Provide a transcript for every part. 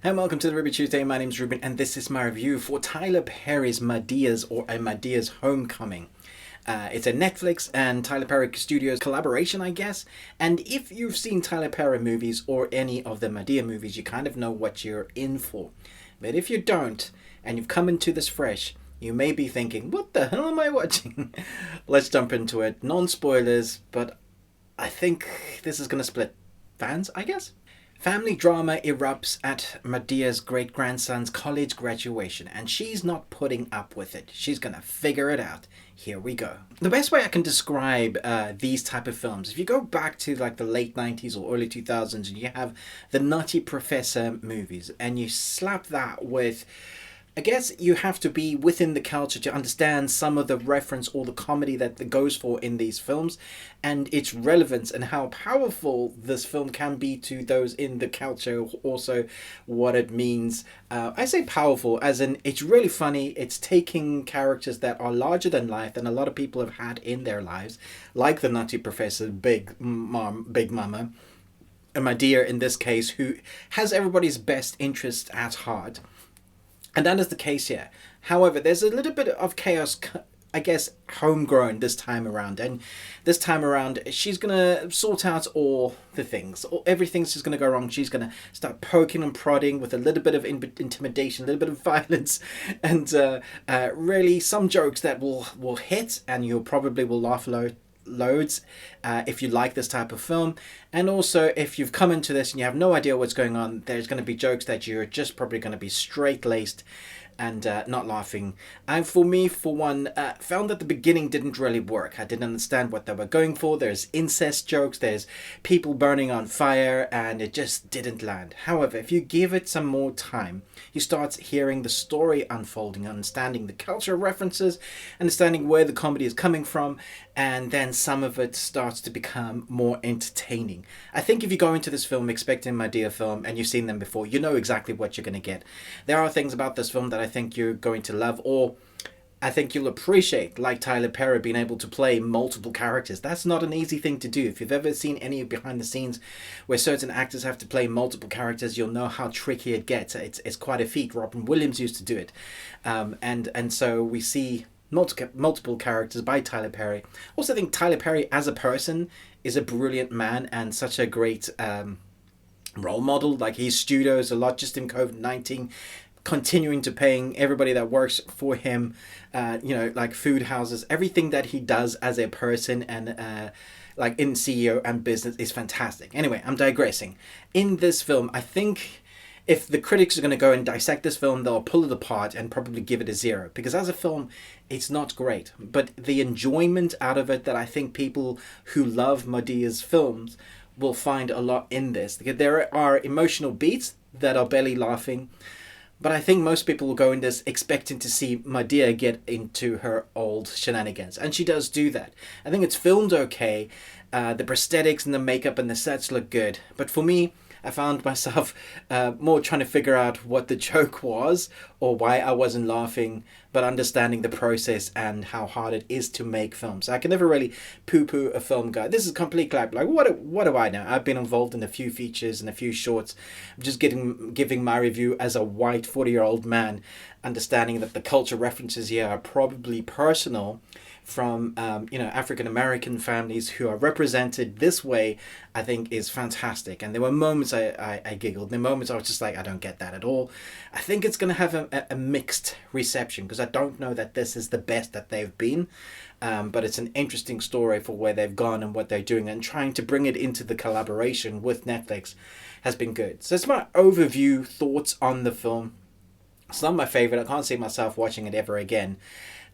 And welcome to the Ruby Tuesday. My name's Ruben, and this is my review for Tyler Perry's Madea's or a Madea's Homecoming. It's a Netflix and Tyler Perry Studios collaboration, I guess. And if you've seen Tyler Perry movies or any of the Madea movies, you kind of know what you're in for. But if you don't, and you've come into this fresh, you may be thinking, what the hell am I watching? Let's jump into it. Non-spoilers, but I think this is going to split fans, I guess. Family drama erupts at Madea's great-grandson's college graduation, and she's not putting up with it. She's gonna figure it out. Here we go. The best way I can describe these type of films, if you go back to like the late 90s or early 2000s, and you have the Nutty Professor movies, and you slap that with, I guess you have to be within the culture to understand some of the reference or the comedy that goes for in these films and its relevance and how powerful this film can be to those in the culture. Also, what it means. I say powerful as in it's really funny. It's taking characters that are larger than life than a lot of people have had in their lives, like the Nutty Professor, Big Mama, and Madea in this case, who has everybody's best interest at heart. And that is the case here. However, there's a little bit of chaos, I guess, homegrown this time around. And this time around, she's going to sort out all the things. Everything's just going to go wrong. She's going to start poking and prodding with a little bit of intimidation, a little bit of violence, and really some jokes that will hit and you probably will laugh loads if you like this type of film. And also, if you've come into this and you have no idea what's going on, there's going to be jokes that you're just probably going to be straight-laced and not laughing. And for me, for one, found that the beginning didn't really work. I didn't understand what they were going for. There's incest jokes, there's people burning on fire, and it just didn't land. However, if you give it some more time, you start hearing the story unfolding, understanding the cultural references, understanding where the comedy is coming from, and then some of it starts to become more entertaining. I think if you go into this film expecting Madea film and you've seen them before, you know exactly what you're going to get. There are things about this film that I think you're going to love, or I think you'll appreciate, like Tyler Perry being able to play multiple characters. That's not an easy thing to do. If you've ever seen any behind the scenes where certain actors have to play multiple characters, you'll know how tricky it gets. It's quite a feat. Robin Williams used to do it. And so we see multiple characters by Tyler Perry. Also, I think Tyler Perry as a person is a brilliant man and such a great role model. Like, his studios a lot just in COVID-19, continuing to paying everybody that works for him, like food houses, everything that he does as a person and like in CEO and business is fantastic. Anyway, I'm digressing. In this film, I think if the critics are going to go and dissect this film, they'll pull it apart and probably give it a 0. Because as a film, it's not great. But the enjoyment out of it that I think people who love Madea's films will find a lot in this. There are emotional beats that are barely laughing. But I think most people will go in this expecting to see Madea get into her old shenanigans. And she does do that. I think it's filmed okay. The prosthetics and the makeup and the sets look good. But for me, I found myself more trying to figure out what the joke was or why I wasn't laughing, but understanding the process and how hard it is to make films. I can never really poo-poo a film guy. This is complete crap. Like, what do I know? I've been involved in a few features and a few shorts. I'm just giving my review as a white 40-year-old man, understanding that the culture references here are probably personal from African American families who are represented this way. I think is fantastic. And there were moments I giggled. There were moments I was just like, I don't get that at all. I think it's going to have a mixed reception because I don't know that this is the best that they've been. But it's an interesting story for where they've gone and what they're doing, and trying to bring it into the collaboration with Netflix has been good. So it's my overview thoughts on the film. It's not my favorite. I can't see myself watching it ever again.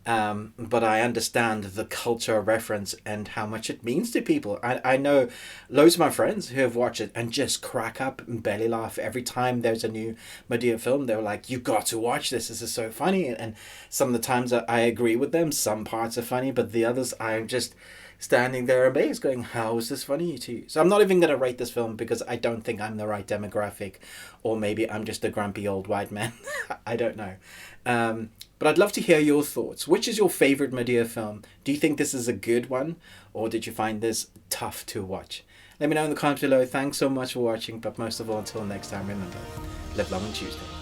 But I understand the culture reference and how much it means to people. I know loads of my friends who have watched it and just crack up and belly laugh every time there's a new Madea film. They're like, you got to watch this. This is so funny. And some of the times I agree with them. Some parts are funny, but the others I'm just standing there amazed going, how is this funny to you? So I'm not even going to rate this film because I don't think I'm the right demographic, or maybe I'm just a grumpy old white man. I don't know. But I'd love to hear your thoughts. Which is your favorite Madea film? Do you think this is a good one, or did you find this tough to watch? Let me know in the comments below. Thanks so much for watching, but most of all, until next time, remember, Live Long on Tuesday.